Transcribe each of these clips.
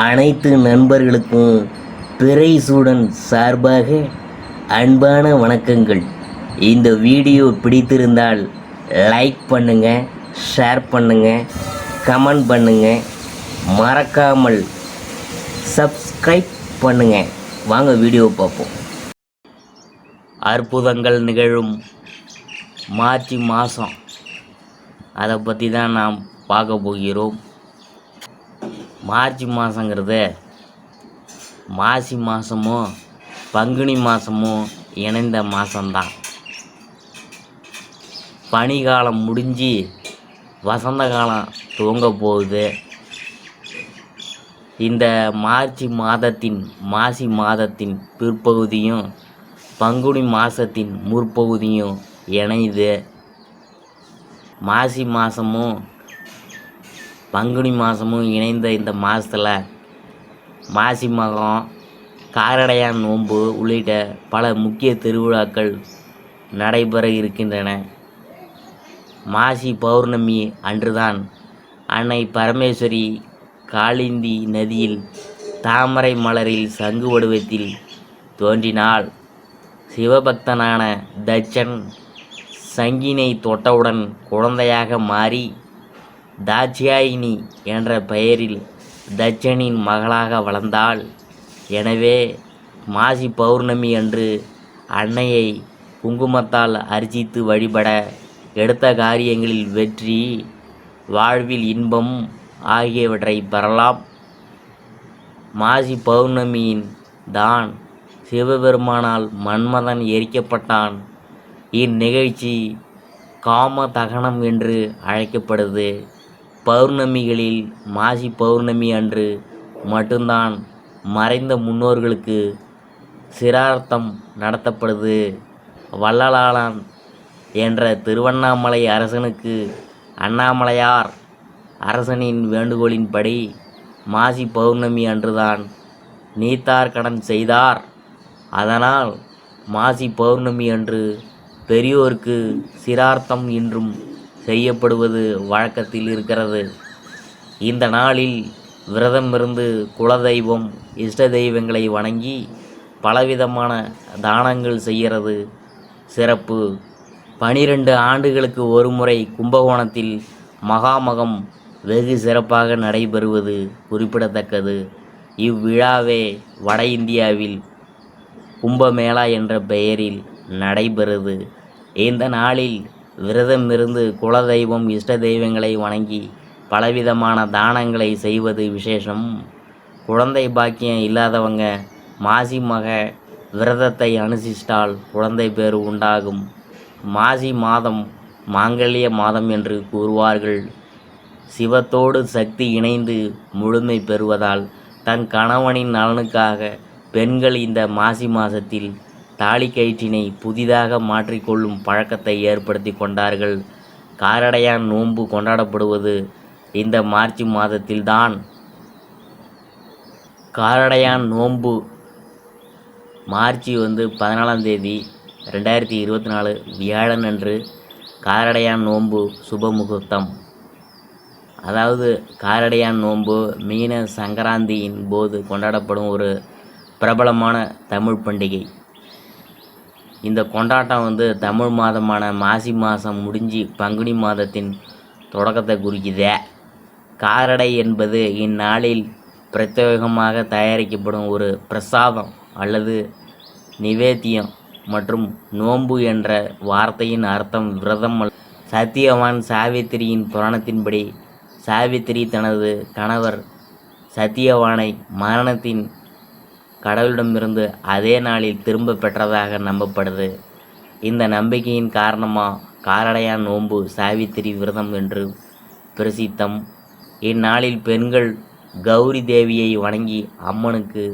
அனைத்து நண்பர்களுக்கும் பிறைசூடன் சார்பாக அன்பான வணக்கங்கள். இந்த வீடியோ பிடித்திருந்தால் லைக் பண்ணுங்கள், ஷேர் பண்ணுங்கள், கமெண்ட் பண்ணுங்கள், மறக்காமல் சப்ஸ்கிரைப் பண்ணுங்கள். வாங்க வீடியோ பார்ப்போம். அற்புதங்கள் நிகழும் மார்ச் மாதம், அதை பற்றி தான் நாம் பார்க்க போகிறோம். மார்ச் மாதங்கிறது மாசி மாதமும் பங்குனி மாதமும் இணைந்த மாதம்தான். பனிக்காலம் முடிஞ்சு வசந்த காலம் துவங்க போகுது. இந்த மாசி மாதத்தின் பிற்பகுதியும் பங்குனி மாதத்தின் முற்பகுதியும் இணையுது. மாசி மாதமும் பங்குனி மாதமும் இணைந்த இந்த மாதத்தில் மாசி மகம், காரடையான் நோன்பு உள்ளிட்ட பல முக்கிய திருவிழாக்கள் நடைபெற இருக்கின்றன. மாசி பௌர்ணமி அன்றுதான் அன்னை பரமேஸ்வரி காளிந்தி நதியில் தாமரை மலரில் சங்கு வடிவத்தில் தோன்றினாள். சிவபக்தனான தட்சன் சங்கினை தொட்டவுடன் குழந்தையாக மாறி தாட்சாயினி என்ற பெயரில் தட்சனின் மகளாக வளர்ந்தாள். எனவே மாசி பௌர்ணமி அன்று அன்னையை குங்குமத்தால் அர்ச்சித்து வழிபட எடுத்த காரியங்களில் வெற்றி, வாழ்வில் இன்பம் ஆகியவற்றை பெறலாம். மாசி பௌர்ணமியின் தான் சிவபெருமானால் மன்மதன் எரிக்கப்பட்டான். இந்நிகழ்ச்சி காம தகனம் என்று அழைக்கப்படுது. பௌர்ணமிகளில் மாசி பௌர்ணமி அன்று மட்டும்தான் மறைந்த முன்னோர்களுக்கு சிரார்த்தம் நடத்தப்படுது. வள்ளலாளன் என்ற திருவண்ணாமலை அரசனுக்கு அண்ணாமலையார் அரசனின் வேண்டுகோளின்படி மாசி பௌர்ணமி அன்றுதான் நீத்தார் கடன் செய்தார். அதனால் மாசி பௌர்ணமி அன்று பெரியோருக்கு சிரார்த்தம் இன்றும் செய்யப்படுவது வழக்கத்தில் இருக்கிறது. இந்த நாளில் விரதம் இருந்து குலதெய்வம், இஷ்ட தெய்வங்களை வணங்கி பலவிதமான தானங்கள் செய்கிறது சிறப்பு. 12 ஆண்டுகளுக்கு ஒரு முறை கும்பகோணத்தில் மகாமகம் வெகு சிறப்பாக நடைபெறுவது குறிப்பிடத்தக்கது. இவ்விழாவே வட இந்தியாவில் கும்பமேளா என்ற பெயரில் நடைபெறுது. இந்த நாளில் விரதம் இருந்து குலதெய்வம், இஷ்ட தெய்வங்களை வணங்கி பலவிதமான தானங்களை செய்வது விசேஷம். குழந்தை பாக்கியம் இல்லாதவங்க மாசி மக விரதத்தை அனுஷ்டித்தால் குழந்தை பேறு உண்டாகும். மாசி மாதம் மாங்கல்ய மாதம் என்று கூறுவார்கள். சிவத்தோடு சக்தி இணைந்து முழுமை பெறுவதால் தன் கணவனின் நலனுக்காக பெண்கள் இந்த மாசி மாதத்தில் தாலி கயிற்றினை புதிதாக மாற்றிக்கொள்ளும் பழக்கத்தை ஏற்படுத்தி கொண்டார்கள். காரடையான் நோன்பு கொண்டாடப்படுவது இந்த மார்ச் மாதத்தில்தான். காரடையான் நோன்பு மார்ச் 14ஆம் தேதி 2024 வியாழன் அன்று காரடையான் நோன்பு சுப முகூர்த்தம். அதாவது காரடையான் நோன்பு மீன சங்கராந்தியின் போது கொண்டாடப்படும் ஒரு பிரபலமான தமிழ் பண்டிகை. இந்த கொண்டாட்டம் தமிழ் மாதமான மாசி மாதம் முடிஞ்சு பங்குனி மாதத்தின் தொடக்கத்தை குறிக்குதே. காரடை என்பது இந்நாளில் பிரத்யேகமாக தயாரிக்கப்படும் ஒரு பிரசாதம் அல்லது நிவேத்தியம் மற்றும் நோன்பு என்ற வார்த்தையின் அர்த்தம் விரதம். சத்தியவான் சாவித்திரியின் புராணத்தின்படி சாவித்திரி தனது கணவர் சத்தியவானை மரணத்தின் கடவுளிடமிருந்து அதே நாளில் திரும்ப பெற்றதாக நம்பப்படுது. இந்த நம்பிக்கையின் காரணமாக காரடையான் நோன்பு சாவித்திரி விரதம் என்று பிரசித்தம். இந்நாளில் பெண்கள் கௌரி தேவியை வணங்கி அம்மனுக்கு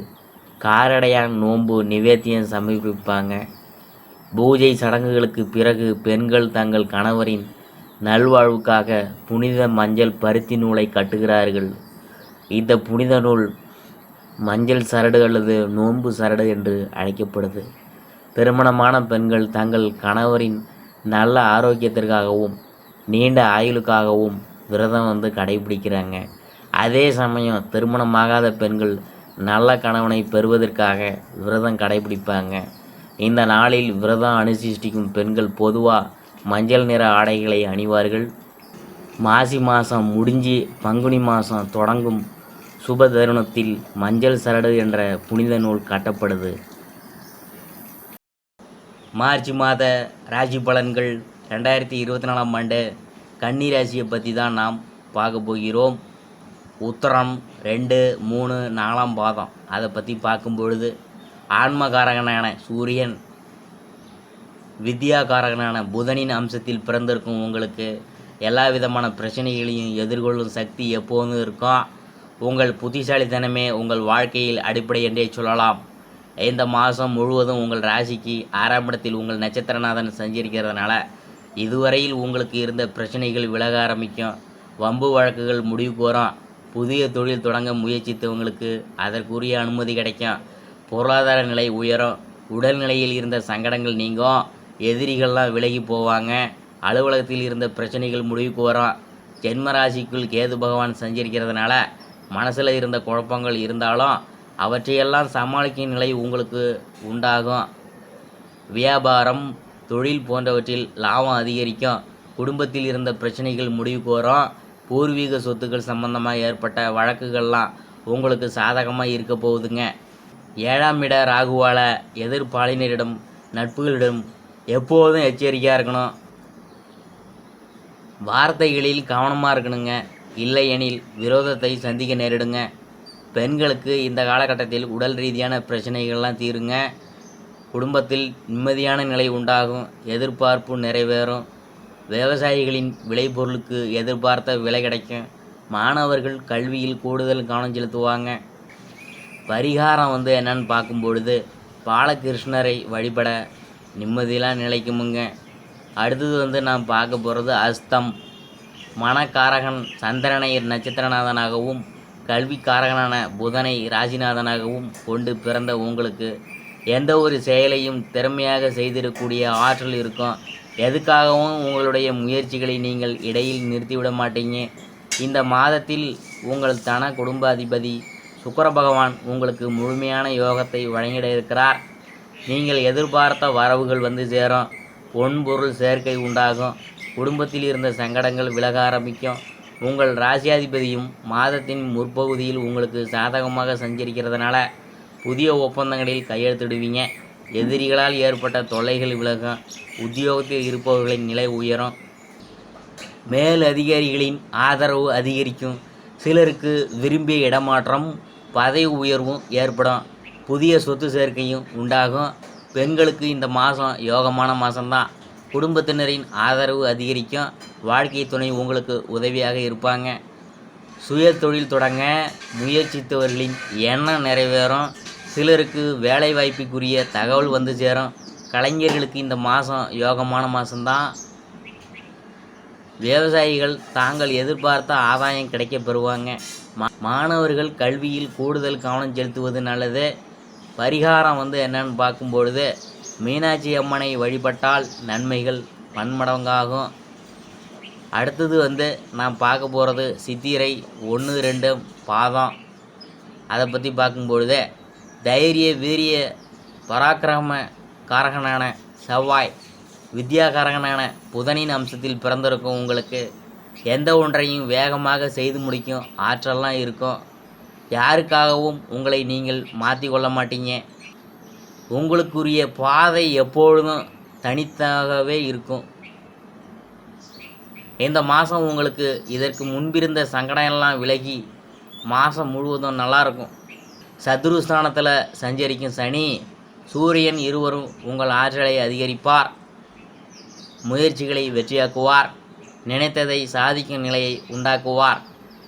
காரடையான் நோன்பு நிவேத்தியம் சமர்ப்பிப்பாங்க. பூஜை சடங்குகளுக்கு பிறகு பெண்கள் தங்கள் கணவரின் நல்வாழ்வுக்காக புனித மஞ்சள் பருத்தி நூலை கட்டுகிறார்கள். இந்த புனித நூல் மஞ்சள் சரடு அல்லது நோன்பு சரடு என்று அழைக்கப்படுது. திருமணமான பெண்கள் தங்கள் கணவரின் நல்ல ஆரோக்கியத்திற்காகவும் நீண்ட ஆயுளுக்காகவும் விரதம் கடைபிடிக்கிறாங்க. அதே சமயம் திருமணமாகாத பெண்கள் நல்ல கணவனை பெறுவதற்காக விரதம் கடைபிடிப்பாங்க. இந்த நாளில் விரதம் அனுஷ்டிக்கும் பெண்கள் பொதுவாக மஞ்சள் நிற ஆடைகளை அணிவார்கள். மாசி மாதம் முடிஞ்சு பங்குனி மாதம் தொடங்கும் சுப தருணத்தில் மஞ்சள் சரடு என்ற புனித நூல் கட்டப்படுது. மார்ச் மாத ராசி பலன்கள் 2024ஆம் ஆண்டு கன்னி ராசியை பற்றி தான் நாம் பார்க்க போகிறோம். உத்தரம் 2, 3, 4ஆம் பாதம் அதை பற்றி பார்க்கும் பொழுது ஆன்மகாரகனான சூரியன், வித்யாகாரகனான புதனின் அம்சத்தில் பிறந்திருக்கும் உங்களுக்கு எல்லா விதமான பிரச்சனைகளையும் எதிர்கொள்ளும் சக்தி எப்போதும் இருக்கும். உங்கள் புத்திசாலித்தனமே உங்கள் வாழ்க்கையில் அடிப்படை என்றே சொல்லலாம். இந்த மாதம் முழுவதும் உங்கள் ராசிக்கு 6ஆம் இடத்தில் உங்கள் நட்சத்திரநாதன் சஞ்சரிக்கிறதுனால இதுவரையில் உங்களுக்கு இருந்த பிரச்சனைகள் விலக ஆரம்பிக்கும். வம்பு வழக்குகள் முடிவுக்கு வரும். புதிய தொழில் தொடங்க முயற்சித்தவங்களுக்கு அதற்குரிய அனுமதி கிடைக்கும். பொருளாதார நிலை உயரும். உடல்நிலையில் இருந்த சங்கடங்கள் நீங்கும். எதிரிகள்லாம் விலகி போவாங்க. அலுவலகத்தில் இருந்த பிரச்சனைகள் முடிவுக்கு வரும். ஜென்ம ராசிக்குள் கேது பகவான் சஞ்சரிக்கிறதுனால மனசில் இருந்த குழப்பங்கள் இருந்தாலும் அவற்றையெல்லாம் சமாளிக்கும் நிலை உங்களுக்கு உண்டாகும். வியாபாரம், தொழில் போன்றவற்றில் லாபம் அதிகரிக்கும். குடும்பத்தில் இருந்த பிரச்சனைகள் முடிவுக்கு வரும். பூர்வீக சொத்துக்கள் சம்பந்தமாக ஏற்பட்ட வழக்குகள்லாம் உங்களுக்கு சாதகமாக இருக்க போகுதுங்க. 7ஆம் இட ராகுவால் எதிர்பாலினரிடம் நட்புகளிடம் எப்போதும் எச்சரிக்கையாக இருக்கணும். வார்த்தைகளில் கவனமாக இருக்கணுங்க. இல்லையெனில் விரோதத்தை சந்திக்க நேரிடுங்க. பெண்களுக்கு இந்த காலகட்டத்தில் உடல் ரீதியான பிரச்சனைகள்லாம் தீருங்க. குடும்பத்தில் நிம்மதியான நிலை உண்டாகும். எதிர்பார்ப்பு நிறைவேறும். விவசாயிகளின் விளைபொருளுக்கு எதிர்பார்த்த விலை கிடைக்கும். மாணவர்கள் கல்வியில் கூடுதல் கவனம் செலுத்துவாங்க. பரிகாரம் என்னன்னு பார்க்கும்பொழுது பாலகிருஷ்ணரை வழிபட நிம்மதியெலாம் நிலைக்குமுங்க. அடுத்தது நாம் பார்க்க போகிறது அஸ்தம். மனக்காரகன் சந்திரனை நட்சத்திரநாதனாகவும் கல்விக்காரகனான புதனை ராசிநாதனாகவும் கொண்டு பிறந்த உங்களுக்கு எந்த ஒரு செயலையும் திறமையாக செய்திடக்கூடிய ஆற்றல் இருக்கும். எதுக்காகவும் உங்களுடைய முயற்சிகளை நீங்கள் இடையில் நிறுத்திவிட மாட்டீங்க. இந்த மாதத்தில் உங்கள் தன குடும்ப அதிபதி சுக்கிர பகவான் உங்களுக்கு முழுமையான யோகத்தை வழங்கிட இருக்கிறார். நீங்கள் எதிர்பார்த்த வரவுகள் சேரும். பொன்பொருள் சேர்க்கை உண்டாகும். குடும்பத்தில் இருந்த சங்கடங்கள் விலக ஆரம்பிக்கும். உங்கள் ராசியாதிபதியும் மாதத்தின் முற்பகுதியில் உங்களுக்கு சாதகமாக சஞ்சரிக்கிறதுனால புதிய ஒப்பந்தங்களில் கையெழுத்திடுவீங்க. எதிரிகளால் ஏற்பட்ட தொல்லைகள் விலகும். உத்தியோகத்தில் இருப்பவர்களின் நிலை உயரும். மேல் அதிகாரிகளின் ஆதரவு அதிகரிக்கும். சிலருக்கு விரும்பிய இடமாற்றம், பதவி உயர்வும் ஏற்படும். புதிய சொத்து சேர்க்கையும் உண்டாகும். பெண்களுக்கு இந்த மாதம் யோகமான மாதம்தான். குடும்பத்தினரின் ஆதரவு அதிகரிக்கும். வாழ்க்கை துணை உங்களுக்கு உதவியாக இருப்பாங்க. சுய தொழில் தொடங்க முயற்சித்தவர்களின் எண்ணம் நிறைவேறும். சிலருக்கு வேலைவாய்ப்புக்குரிய தகவல் சேரும். கலைஞர்களுக்கு இந்த மாதம் யோகமான மாதம்தான். விவசாயிகள் தாங்கள் எதிர்பார்த்த ஆதாயம் கிடைக்க பெறுவாங்க. மாணவர்கள் கல்வியில் கூடுதல் கவனம் செலுத்துவது நல்லது. பரிகாரம் என்னன்னு பார்க்கும்பொழுது மீனாட்சி அம்மனை வழிபட்டால் நன்மைகள் பன்மடங்காகும். அடுத்தது நான் பார்க்க போகிறது சித்திரை 1, 2 பாதம். அதை பற்றி பார்க்கும்பொழுது தைரிய வீரிய பராக்கிரம காரகனான செவ்வாய், வித்யாகாரகனான புதனின் அம்சத்தில் பிறந்திருக்கும் உங்களுக்கு எந்த ஒன்றையும் வேகமாக செய்து முடிக்கும் ஆற்றல்லாம் இருக்கும். யாருக்காகவும் உங்களை நீங்கள் மாற்றி கொள்ள மாட்டீங்க. உங்களுக்குரிய பாதை எப்பொழுதும் தனித்தாகவே இருக்கும். இந்த மாதம் உங்களுக்கு இதற்கு முன்பிருந்த சங்கடம்லாம் விலகி மாதம் முழுவதும் நல்லாயிருக்கும். சத்ருஸ்தானத்தில் சஞ்சரிக்கும் சனி, சூரியன் இருவரும் உங்கள் ஆற்றலை அதிகரிப்பார். முயற்சிகளை வெற்றியாக்குவார். நினைத்ததை சாதிக்கும் நிலையை உண்டாக்குவார்.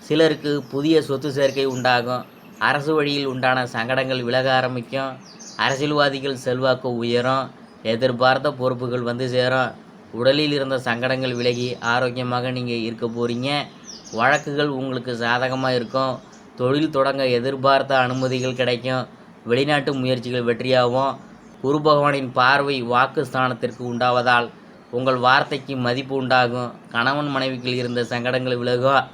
சிலருக்கு புதிய சொத்து சேர்க்கை உண்டாகும். அரசு வழியில் உண்டான சங்கடங்கள் விலக ஆரம்பிக்கும். அரசியல்வாதிகள் செல்வாக்கு உயரும். எதிர்பார்த்த பொறுப்புகள் சேரும். உடலில் இருந்த சங்கடங்கள் விலகி ஆரோக்கியமாக நீங்கள் இருக்க போகிறீங்க. வழக்குகள் உங்களுக்கு சாதகமாக இருக்கும். தொழில் தொடங்க எதிர்பார்த்த அனுமதிகள் கிடைக்கும். வெளிநாட்டு முயற்சிகள் வெற்றியாகும். குரு பகவானின் பார்வை வாக்கு ஸ்தானத்திற்கு உண்டாவதால் உங்கள் வார்த்தைக்கு மதிப்பு உண்டாகும். கணவன் மனைவிக்குள் இருந்த சங்கடங்கள் விலகும்.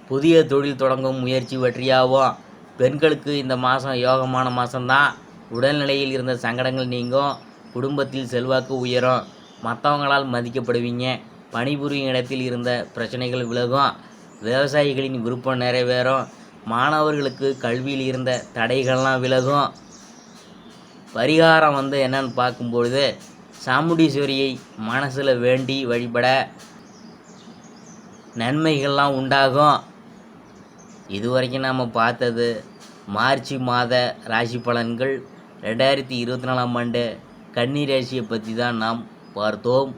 புதிய தொழில் தொடங்கும் முயற்சி வெற்றியாகும். பெண்களுக்கு இந்த மாதம் யோகமான மாதம்தான். உடல்நிலையில் இருந்த சங்கடங்கள் நீங்கும். குடும்பத்தில் செல்வாக்கு உயரும். மற்றவங்களால் மதிக்கப்படுவீங்க. பணிபுரியும் இடத்தில் இருந்த பிரச்சனைகள் விலகும். விவசாயிகளின் விருப்பம் நிறைவேறும். மாணவர்களுக்கு கல்வியில் இருந்த தடைகள்லாம் விலகும். பரிகாரம் என்னன்னு பார்க்கும்பொழுது, சாமுண்டீஸ்வரியை மனசில் வேண்டி வழிபட நன்மைகள்லாம் உண்டாகும். இதுவரைக்கும் நாம் பார்த்தது மார்ச் மாத ராசி பலன்கள். 2024ஆம் ஆண்டு கன்னி ராசியை பற்றி தான் நாம் பார்த்தோம்.